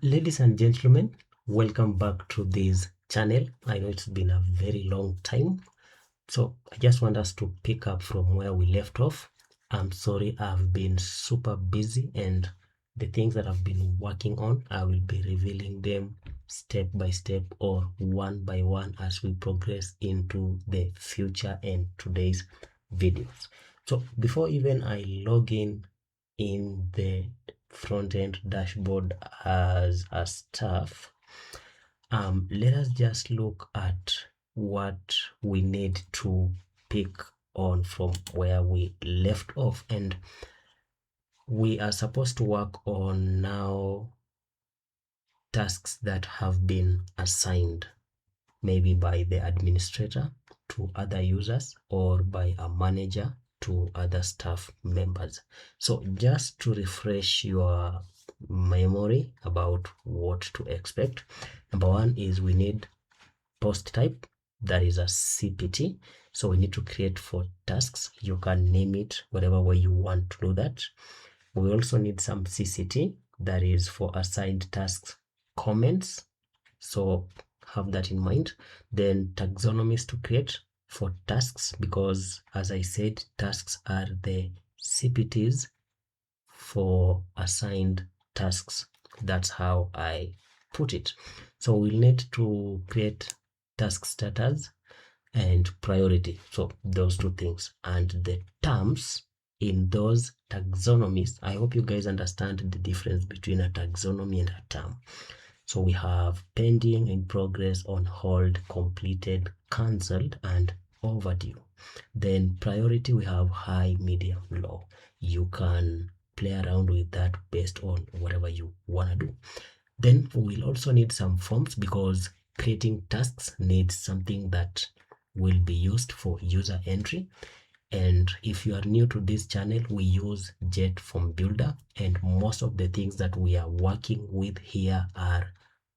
Ladies and gentlemen, welcome back to this channel. I know it's been a very long time. So I just want us to pick up from where we left off. I'm sorry, I've been super busy, and the things that I've been working on, I will be revealing them step by step or one by one as we progress into the future and today's videos. So before even I log in the front-end dashboard as a staff, let us just look at what we need to pick on from where we left off. And we are supposed to work on now tasks that have been assigned, maybe by the administrator to other users or by a manager to other staff members. So just to refresh your memory about what to expect, number one is we need post type, that is a CPT. So we need to create for tasks. You can name it whatever way you want to do that. We also need some CCT, that is for assigned tasks comments. So have that in mind. Then taxonomies to create for tasks, because as I said, tasks are the CPTs for assigned tasks. That's how I put it. So we'll need to create task status and priority. So those two things, and the terms in those taxonomies. I hope you guys understand the difference between a taxonomy and a term. So we have pending, in progress, on hold, completed, cancelled, and overdue. Then priority, we have high, medium, low. You can play around with that based on whatever you want to do. Then we'll also need some forms, because creating tasks needs something that will be used for user entry. And if you are new to this channel, we use Jet Form Builder, and most of the things that we are working with here are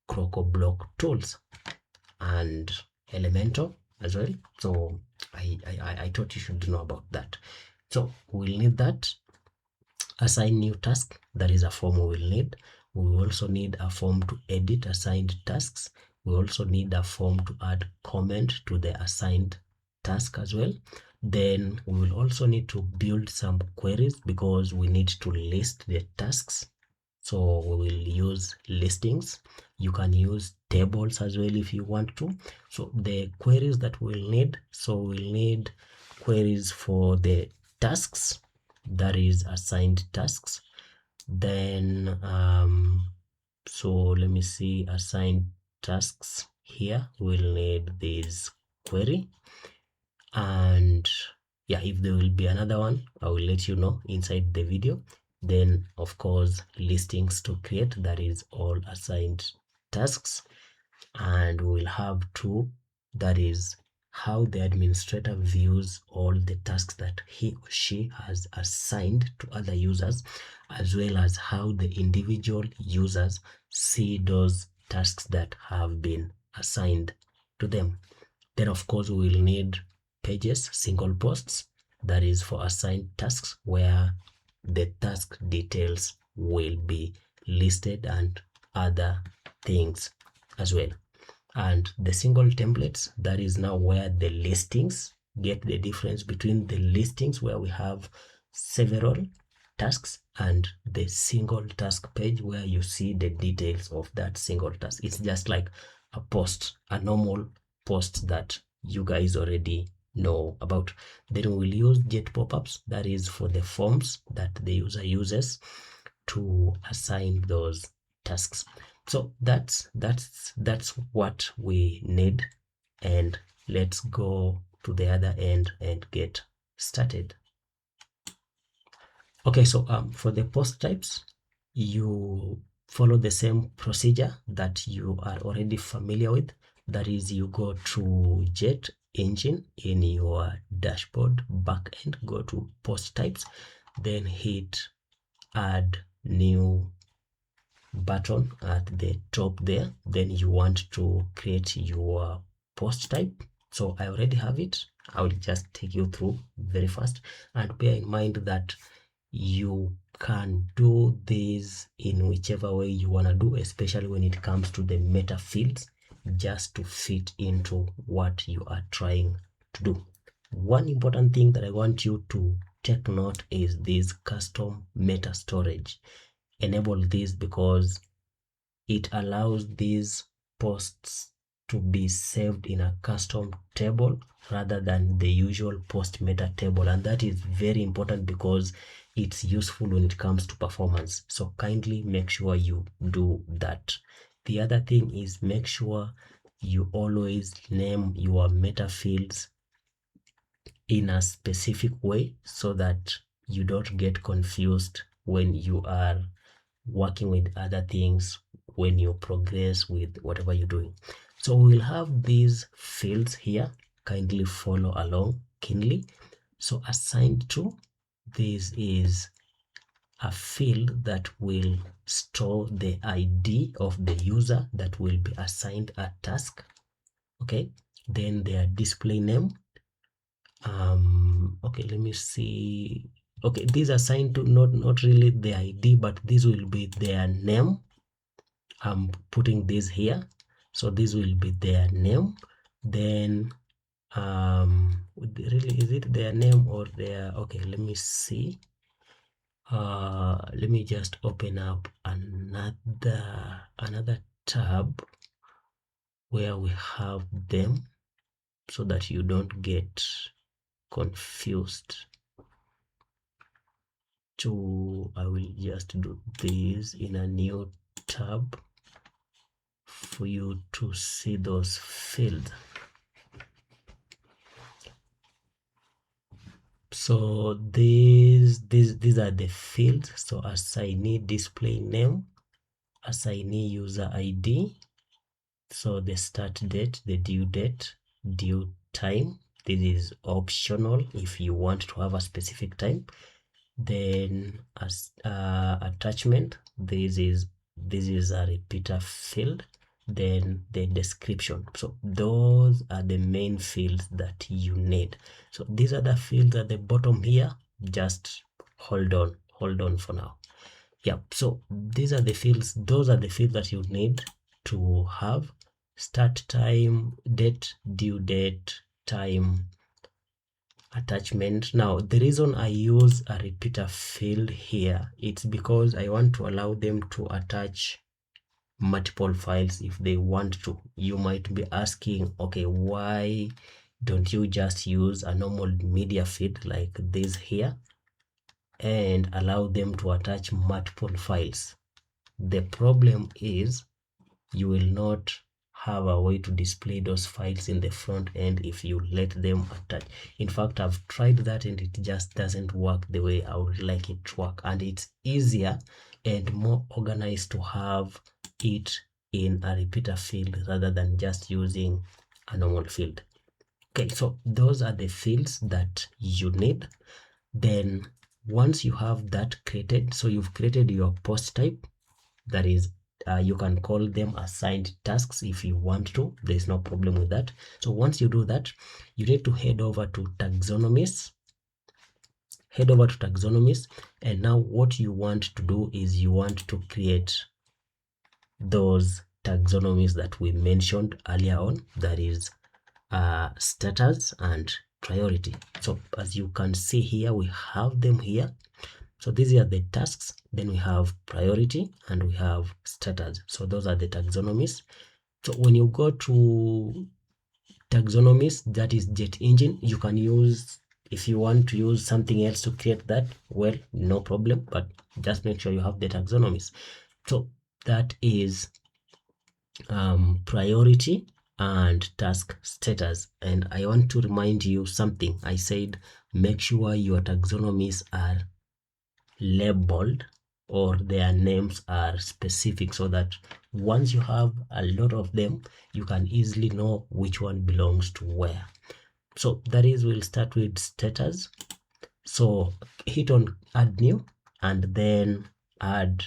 Crocoblock tools and Elementor as well. So I thought you should know about that. So we'll need that. Assign new task, that is a form we will need. We will also need a form to edit assigned tasks. We also need a form to add comment to the assigned task as well. Then we will also need to build some queries, because we need to list the tasks. So we will use listings. You can use tables as well if you want to. So the queries that we'll need, so we'll need queries for the tasks, that is assigned tasks. Then so let me see, assigned tasks here, we'll need this query. And yeah, if there will be another one, I will let you know inside the video. Then of course listings to create, that is all assigned tasks. And we'll have two, that is how the administrator views all the tasks that he or she has assigned to other users, as well as how the individual users see those tasks that have been assigned to them. Then of course we will need pages, single posts, that is for assigned tasks, where the task details will be listed and other things as well. And the single templates, that is now where the listings get the difference between the listings where we have several tasks and the single task page where you see the details of that single task. It's just like a post, a normal post that you guys already know about. Then we'll use Jet pop-ups, that is for the forms that the user uses to assign those tasks. So that's what we need, and let's go to the other end and get started. Okay, so for the post types, you follow the same procedure that you are already familiar with. That is, you go to Jet engine in your dashboard backend, go to post types, then hit add new button at the top there. Then you want to create your post type. So I already have it. I will just take you through very fast, and bear in mind that you can do this in whichever way you want to do, especially when it comes to the meta fields, just to fit into what you are trying to do. One important thing that I want you to take note is this custom meta storage. Enable this because it allows these posts to be saved in a custom table rather than the usual post meta table, and that is very important because it's useful when it comes to performance. So kindly make sure you do that. The other thing is make sure you always name your meta fields in a specific way so that you don't get confused when you are working with other things, when you progress with whatever you're doing. So we'll have these fields here. Kindly follow along keenly. So assigned to, this is a field that will store the ID of the user that will be assigned a task. Okay, then their display name. Okay, let me see. Okay, these are assigned to not really the ID, but this will be their name. I'm putting this here, so this will be their name. Then really, is it their name or their, okay, let me see. Let me just open up another tab where we have them so that you don't get confused. I will just do this in a new tab for you to see those fields. So these are the fields. So assignee display name, assignee user ID, so the start date, the due date, due time. This is optional if you want to have a specific time. Then as attachment, this is a repeater field. Then the description. So those are the main fields that you need. So these are the fields at the bottom here. Just hold on for now. Yeah, so these are the fields, those are the fields that you need to have: start time, date, due date, time, attachment. Now the reason I use a repeater field here, it's because I want to allow them to attach multiple files if they want to. You might be asking, okay, why don't you just use a normal media feed like this here and allow them to attach multiple files? The problem is you will not have a way to display those files in the front end if you let them attach. In fact, I've tried that and it just doesn't work the way I would like it to work, and it's easier and more organized to have it in a repeater field rather than just using a normal field. Okay, so those are the fields that you need. Then once you have that created, so you've created your post type, that is you can call them assigned tasks if you want to. There's no problem with that. So once you do that, you need to head over to taxonomies. And now what you want to do is you want to create those taxonomies that we mentioned earlier on, that is status and priority. So as you can see here, we have them here. So these are the tasks, then we have priority and we have status. So those are the taxonomies. So when you go to taxonomies, that is Jet Engine, you can use, if you want to use something else to create that, well, no problem, but just make sure you have the taxonomies. So that is priority and task status. And I want to remind you something. I said make sure your taxonomies are labeled or their names are specific, so that once you have a lot of them, you can easily know which one belongs to where. So that is, we'll start with status. So hit on add new and then add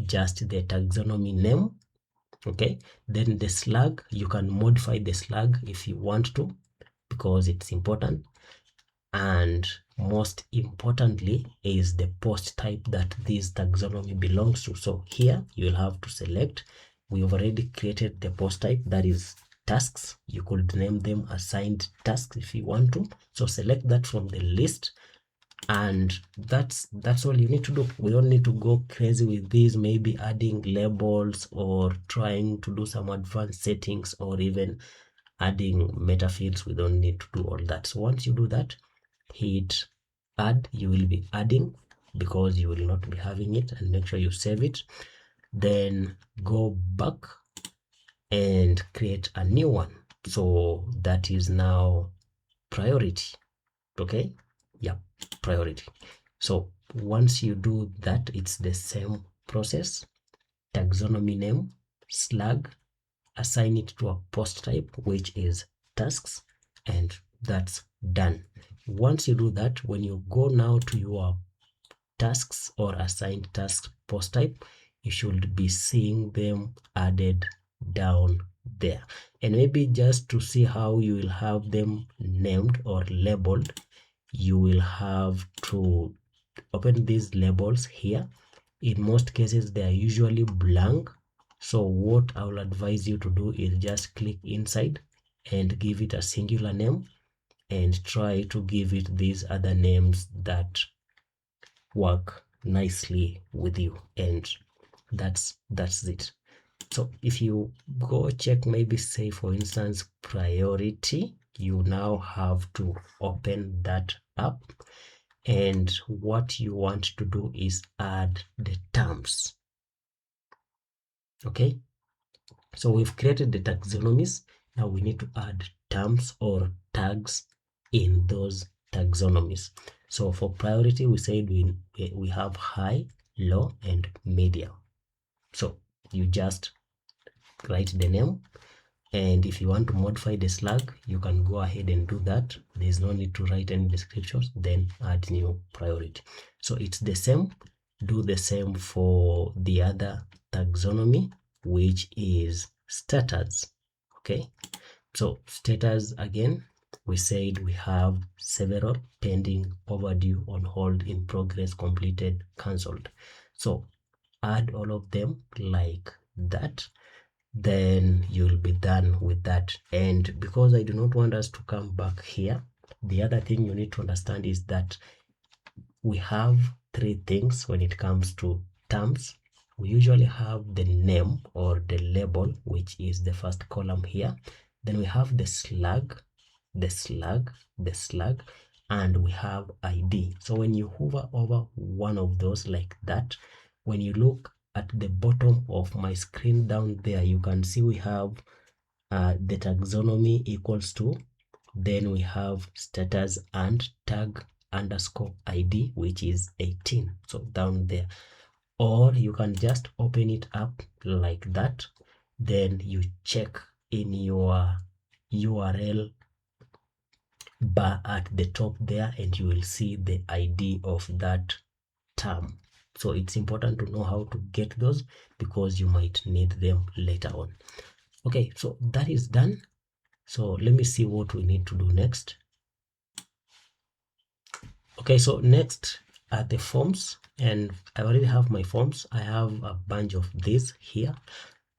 just the taxonomy name. Okay, then the slug, you can modify the slug if you want to because it's important. And most importantly is the post type that this taxonomy belongs to. So here you'll have to select. We've already created the post type, that is tasks. You could name them assigned tasks if you want to. So select that from the list, and that's all you need to do. We don't need to go crazy with this, maybe adding labels or trying to do some advanced settings or even adding meta fields. We don't need to do all that. So once you do that, hit add. You will be adding because you will not be having it, and make sure you save it. Then go back and create a new one. So that is now priority. Okay, yeah, priority. So once you do that, it's the same process. Taxonomy name, slug, assign it to a post type, which is tasks, and that's done. Once you do that, when you go now to your tasks or assigned task post type, you should be seeing them added down there. And maybe just to see how you will have them named or labeled, you will have to open these labels here. In most cases, they are usually blank. So what I will advise you to do is just click inside and give it a singular name, and try to give it these other names that work nicely with you, and that's it. So if you go check, maybe say for instance priority, you now have to open that up, and what you want to do is add the terms. Okay, so we've created the taxonomies. Now we need to add terms or tags in those taxonomies. So for priority, we said we have high, low, and medium. So you just write the name, and if you want to modify the slug, you can go ahead and do that. There's no need to write any descriptions, then add new priority. So it's the same. Do the same for the other taxonomy, which is status. Okay, so status, again, we said we have several: pending, overdue, on hold, in progress, completed, cancelled. So add all of them like that, then you'll be done with that. And because I do not want us to come back here, the other thing you need to understand is that we have three things when it comes to terms. We usually have the name or the label, which is the first column here. Then we have the slug, and we have ID. So when you hover over one of those like that, when you look at the bottom of my screen down there, you can see we have the taxonomy equals to, then we have status and tag underscore ID, which is 18. So down there, or you can just open it up like that, then you check in your URL bar at the top there, and you will see the ID of that term. So it's important to know how to get those, because you might need them later on. Okay, so that is done. So let me see what we need to do next. Okay, so next are the forms, and I already have my forms. I have a bunch of these here.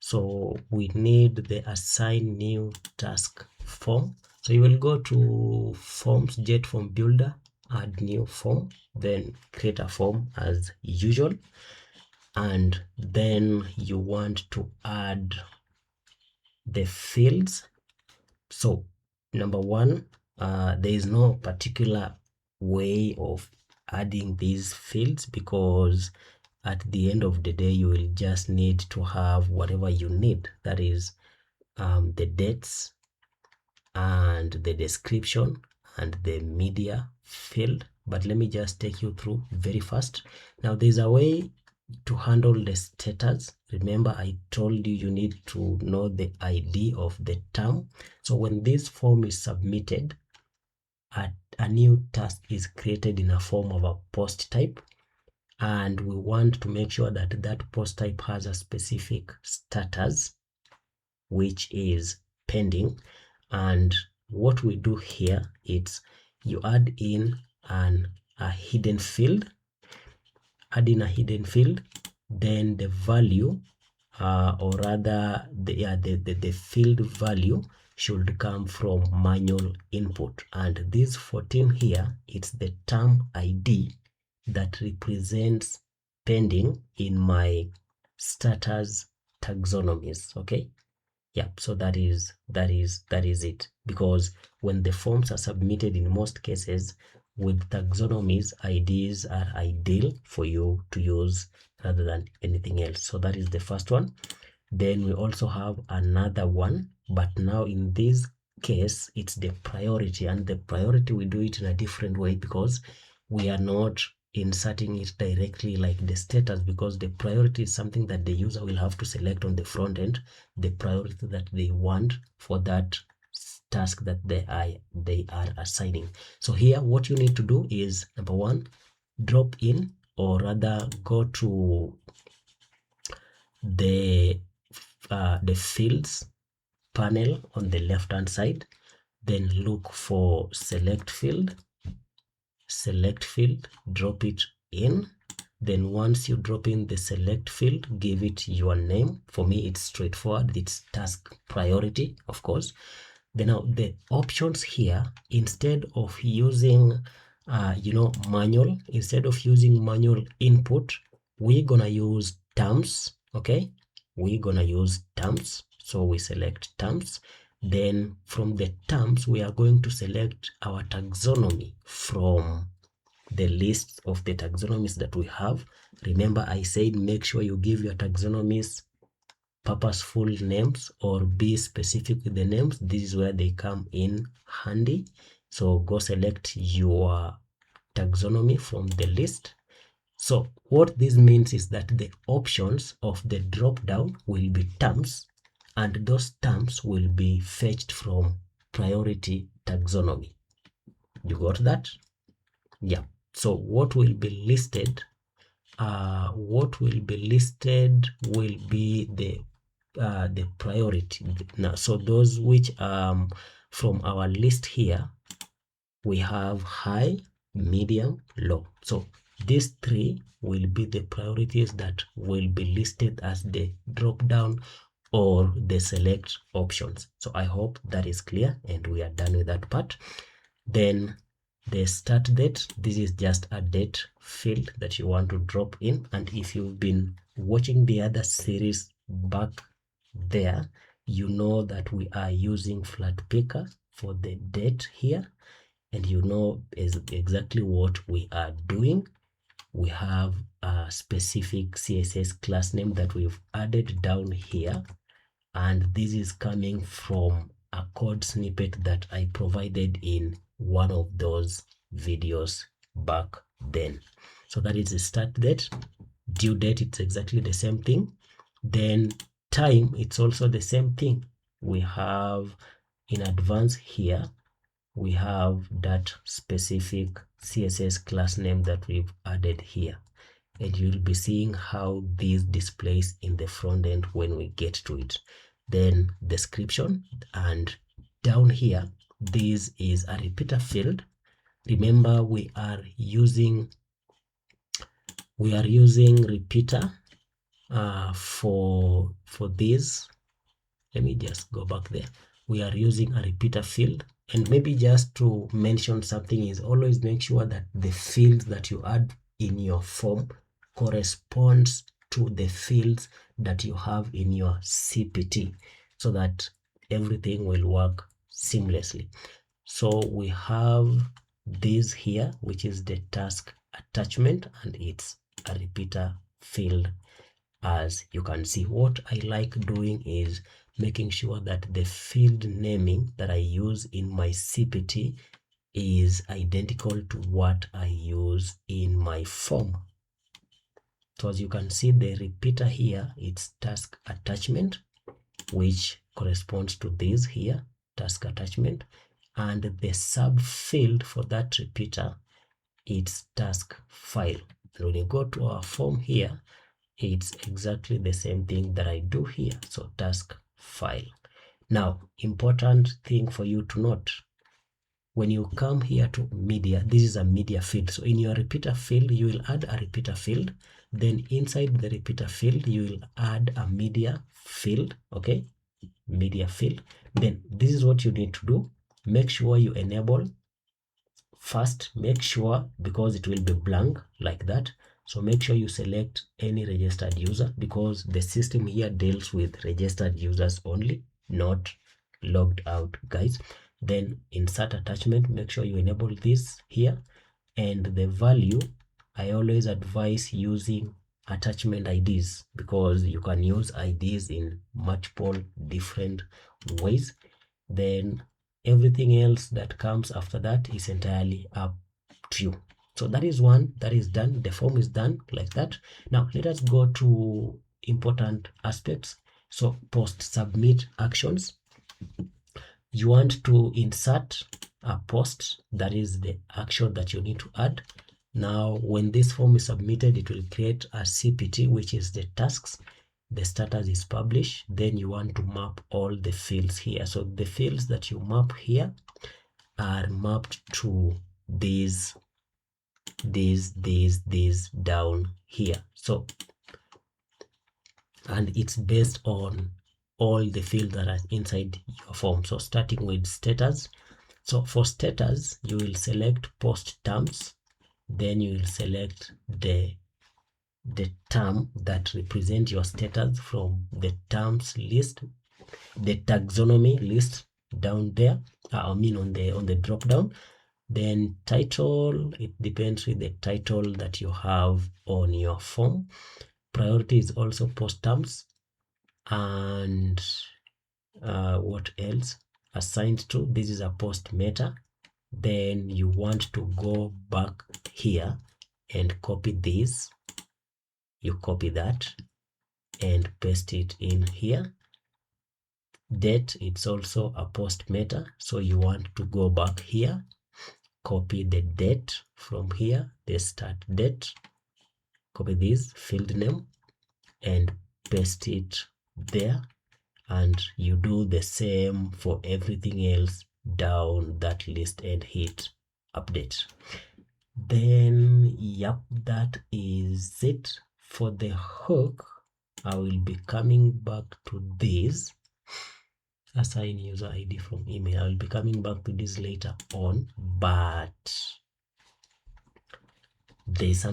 So we need the assign new task form. So you will go to forms, jet form builder, add new form, then create a form as usual, and then you want to add the fields. So number one, there is no particular way of adding these fields, because at the end of the day you will just need to have whatever you need, that is the dates and the description and the media field. But let me just take you through very fast. Now there's a way to handle the status. Remember, I told you need to know the ID of the term. So when this form is submitted, a new task is created in a form of a post type, and we want to make sure that that post type has a specific status, which is pending. And what we do here is you add in a hidden field, adding a hidden field, then the value or rather the field value should come from manual input. And this 14 here, it's the term ID that represents pending in my status taxonomies. Okay, yeah, so that is it, because when the forms are submitted, in most cases with taxonomies, IDs are ideal for you to use rather than anything else. So that is the first one. Then we also have another one, but now in this case it's the priority, and the priority we do it in a different way because we are not inserting it directly like the status, because the priority is something that the user will have to select on the front end, the priority that they want for that task that they are assigning. So here what you need to do is, number one, drop in, or rather go to the fields panel on the left hand side, then look for select field, drop it in. Then once you drop in the select field, give it your name. For me it's straightforward, it's task priority, of course. Then now the options here, instead of using manual, instead of using manual input, we're gonna use terms. Okay, we're gonna use terms. So we select terms. Then from the terms, we are going to select our taxonomy from the list of the taxonomies that we have. Remember, I said make sure you give your taxonomies purposeful names, or be specific with the names. This is where they come in handy. So go select your taxonomy from the list. So what this means is that the options of the drop down will be terms, and those terms will be fetched from priority taxonomy. You got that? Yeah. So what will be listed will be the priority. Now, so those which from our list here, we have high, medium, low. So these three will be the priorities that will be listed as the drop down or the select options. So I hope that is clear and we are done with that part. Then the start date, this is just a date field that you want to drop in. And if you've been watching the other series back there, you know that we are using flat picker for the date here, and you know is exactly what we are doing. We have a specific CSS class name that we've added down here, and this is coming from a code snippet that I provided in one of those videos back then. So that is the start date. Due date, it's exactly the same thing. Then time, it's also the same thing. We have in advance here, we have that specific CSS class name that we've added here, and you'll be seeing how this displays in the front end when we get to it. Then description, and down here, this is a repeater field. Remember, we are using repeater for this. Let me just go back there. We are using a repeater field, and maybe just to mention something is, always make sure that the fields that you add in your form corresponds to the fields that you have in your CPT, so that everything will work seamlessly. So we have this here, which is the task attachment, and it's a repeater field. As you can see, what I like doing is making sure that the field naming that I use in my CPT is identical to what I use in my form. So as you can see, the repeater here, it's task attachment, which corresponds to this here, task attachment, and the subfield for that repeater, it's task file. And when you go to our form here, it's exactly the same thing that I do here. So task file. Now, important thing for you to note, when you come here to media, this is a media field. So in your repeater field, you will add a repeater field. Then inside the repeater field, you will add a media field, okay? Media field. Then this is what you need to do. Make sure you enable first, make sure, because it will be blank like that. So make sure you select any registered user, because the system here deals with registered users only, not logged out guys. Then insert attachment, make sure you enable this here. And the value, I always advise using attachment IDs, because you can use IDs in multiple different ways. Then everything else that comes after that is entirely up to you. So that is one that is done. The form is done like that. Now let us go to important aspects. So post submit actions. You want to insert a post, that is the action that you need to add. Now when this form is submitted, it will create a CPT, which is the tasks. The status is published. Then you want to map all the fields here. So the fields that you map here are mapped to these down here. So, and it's based on all the fields that are inside your form. So starting with status. So for status, you will select post terms. Then you will select the term that represent your status from the terms list, the taxonomy list down there. I mean on the drop down. Then title, it depends with the title that you have on your form. Priority is also post terms. And what else? Assigned to, this is a post meta. Then you want to go back here and copy this. You copy that and paste it in here. Date, it's also a post meta, so you want to go back here, copy the date from here, the start date, copy this field name and paste it there. And you do the same for everything else down that list and hit update. Then yep, that is it for the hook. I will be coming back to this. Assign user ID from email. I'll be coming back to this later on, but there's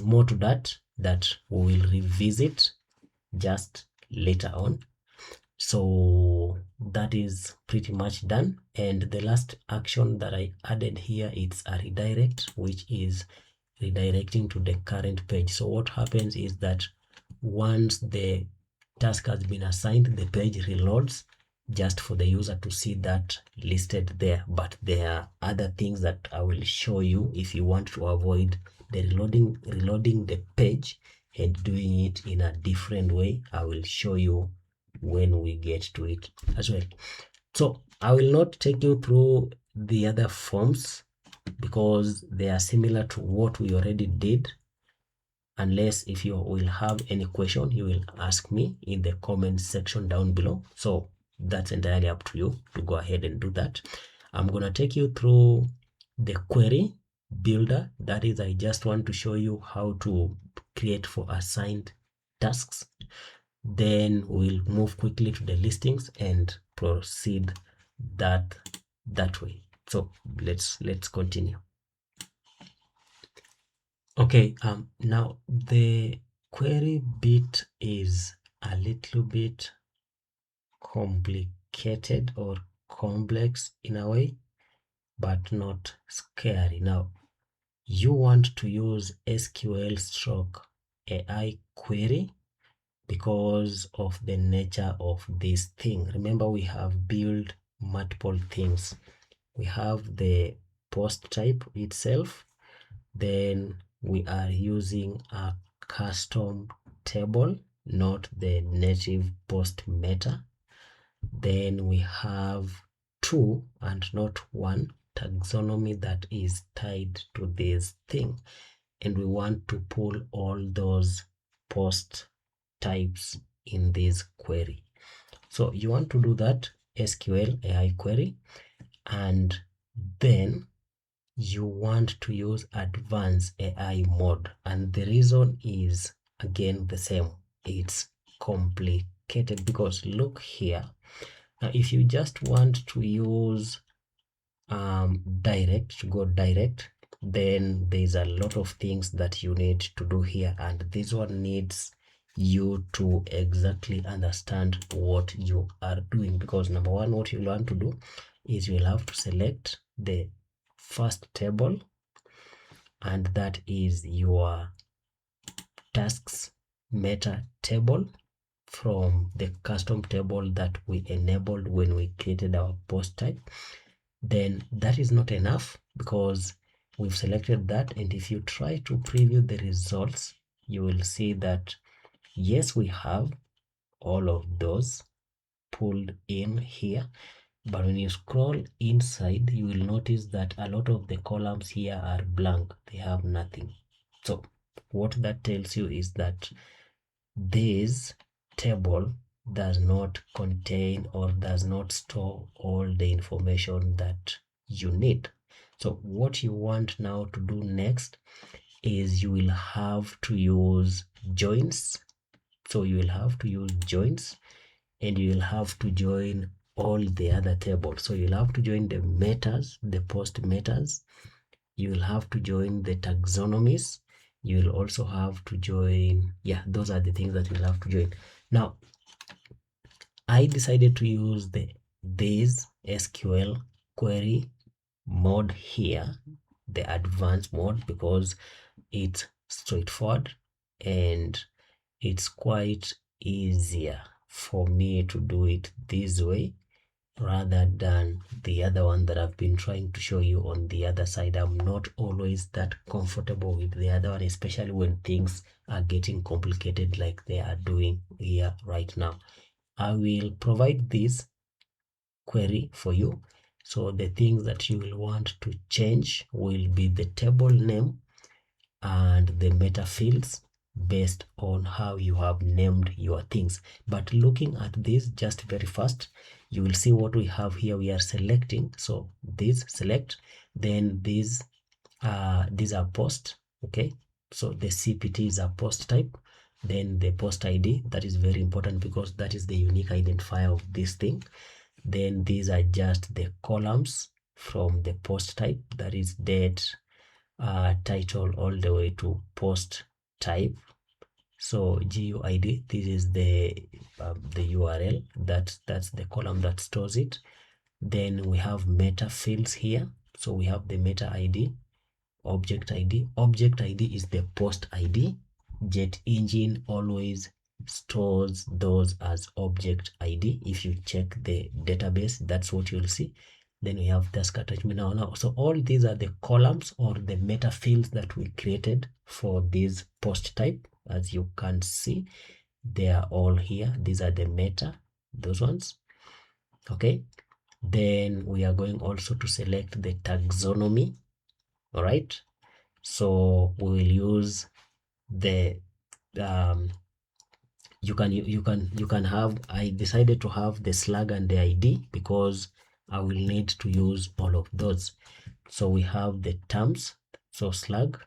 more to that we will revisit just later on. So that is pretty much done. And the last action that I added here, it's a redirect, which is redirecting to the current page. So what happens is that once the task has been assigned, the page reloads just for the user to see that listed there. But there are other things that I will show you if you want to avoid the reloading the page and doing it in a different way. I will show you when we get to it as well. So I will not take you through the other forms because they are similar to what we already did, unless if you will have any question, you will ask me in the comment section down below. So that's entirely up to you to go ahead and do that. I'm going to take you through the query builder. That is, I just want to show you how to create for assigned tasks. Then we'll move quickly to the listings and proceed that way. So let's continue. Okay, now the query bit is a little bit complicated or complex in a way, but not scary. Now you want to use SQL/AI query because of the nature of this thing. Remember, we have built multiple things. We have the post type itself, then we are using a custom table, not the native post meta. Then we have 2 and not 1 taxonomy that is tied to this thing, and we want to pull all those post types in this query. So you want to do that SQL AI query, and then you want to use advanced AI mode, and the reason is again the same. It's complicated because look here. Now if you just want to use direct, to go direct, then there's a lot of things that you need to do here, and this one needs you to exactly understand what you are doing, because number one, what you want to do is you'll have to select the first table, and that is your tasks meta table from the custom table that we enabled when we created our post type. Then that is not enough because we've selected that, and if you try to preview the results, you will see that yes, we have all of those pulled in here, but when you scroll inside, you will notice that a lot of the columns here are blank, they have nothing. So what that tells you is that this table does not contain or does not store all the information that you need. So what you want now to do next is you will have to use joins. So you will have to use joins, and you will have to join all the other tables. So you'll have to join the metas, the post metas. You will have to join the taxonomies. You will also have to join, yeah, those are the things that you'll have to join. Now, I decided to use this SQL query mode here, the advanced mode, because it's straightforward and it's quite easier for me to do it this way rather than the other one that I've been trying to show you on the other side. I'm not always that comfortable with the other one, especially when things are getting complicated like they are doing here right now. I will provide this query for you. So the things that you will want to change will be the table name and the meta fields based on how you have named your things. But looking at this just very fast, you will see what we have here. We are selecting, so this select, then these are post. Okay, so the CPT is a post type, then the post ID, that is very important because that is the unique identifier of this thing. Then these are just the columns from the post type, that is date, title, all the way to post type. So GUID, this is the URL, that's the column that stores it. Then we have meta fields here. So we have the meta ID, object ID. Object ID is the post ID. Jet Engine always stores those as object ID. If you check the database, that's what you'll see. Then we have task attachment now. So all these are the columns or the meta fields that we created for this post type. As you can see, they are all here. These are the meta, those ones. Okay. Then we are going also to select the taxonomy. All right. So we will use the you can have, I decided to have the slug and the ID because I will need to use all of those. So we have the terms, so slug.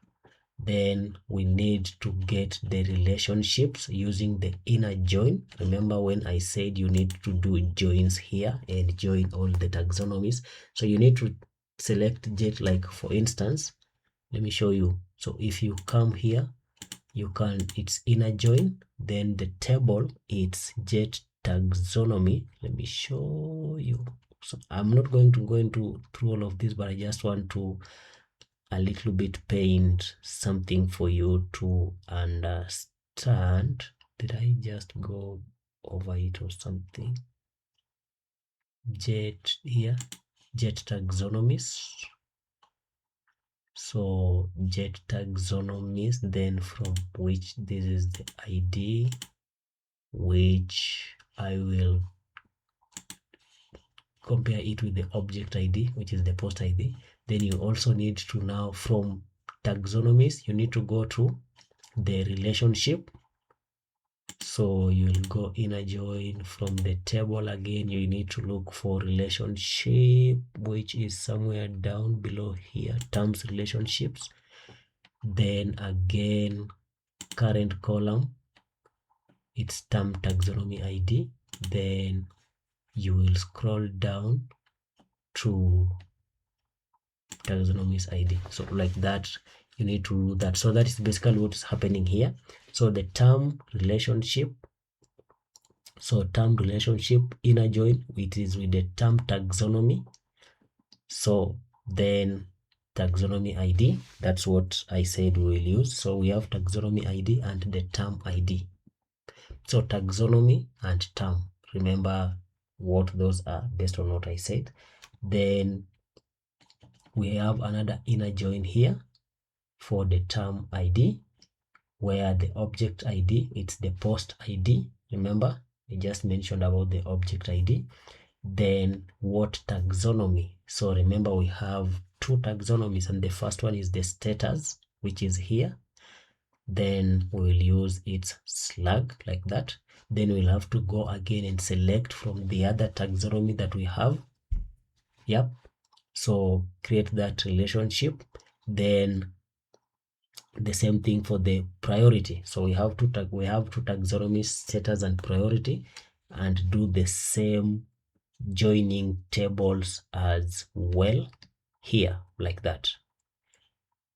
Then we need to get the relationships using the inner join. Remember when I said you need to do joins here and join all the taxonomies. So you need to select jet, like for instance, let me show you. So if you come here, you can, it's inner join, then the table, it's jet taxonomy. Let me show you. So I'm not going to go into through all of this, but I just want to a little bit paint something for you to understand. Did I just go over it or something? Jet here, jet taxonomies. So jet taxonomies, then from which this is the ID, which I will compare it with the object ID, which is the post ID. Then you also need to now, from taxonomies, you need to go to the relationship. So you'll go inner join from the table. Again, you need to look for relationship, which is somewhere down below here, terms relationships. Then again, current column, it's term taxonomy ID. Then you will scroll down to taxonomies ID. So like that, you need to do that. So that is basically what is happening here. So the term relationship, so term relationship inner join, it is with the term taxonomy. So then taxonomy ID, that's what I said we will use. So we have taxonomy ID and the term ID. So taxonomy and term, remember what those are based on what I said. Then we have another inner join here for the term ID, where the object ID, it's the post ID. Remember, I just mentioned about the object ID. Then what taxonomy? So remember, we have two taxonomies, and the first one is the status, which is here. Then we'll use its slug like that. Then we'll have to go again and select from the other taxonomy that we have. Yep. So create that relationship. Then the same thing for the priority. So we have two taxonomies, status and priority, and do the same joining tables as well here like that.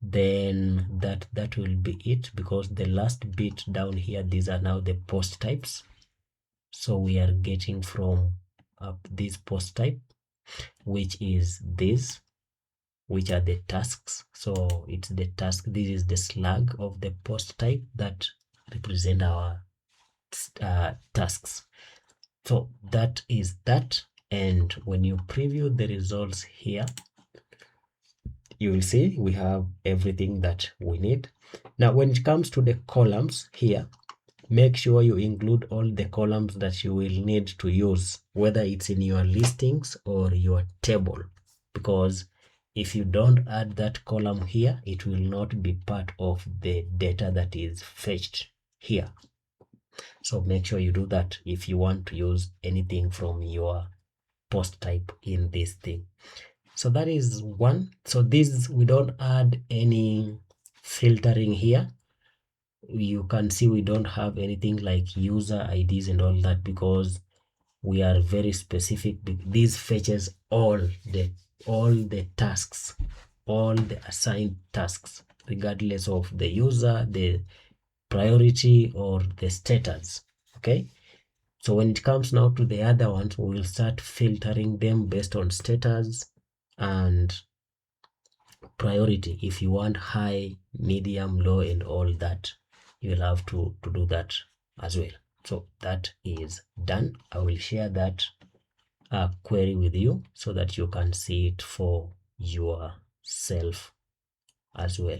Then that will be it, because the last bit down here, these are now the post types. So we are getting from this post type, which is this, which are the tasks. So it's the task. This is the slug of the post type that represent our tasks. So that is that. And when you preview the results here, you will see we have everything that we need. Now, when it comes to the columns here, make sure you include all the columns that you will need to use, whether it's in your listings or your table, because if you don't add that column here, it will not be part of the data that is fetched here. So make sure you do that if you want to use anything from your post type in this thing. So that is one. So this, we don't add any filtering here. You can see we don't have anything like user IDs and all that, because we are very specific. This fetches all the tasks, all the assigned tasks, regardless of the user, the priority, or the status. Okay. So when it comes now to the other ones, we will start filtering them based on status and priority. If you want high, medium, low, and all that, you will have to do that as well. So that is done. I will share that query with you so that you can see it for yourself as well.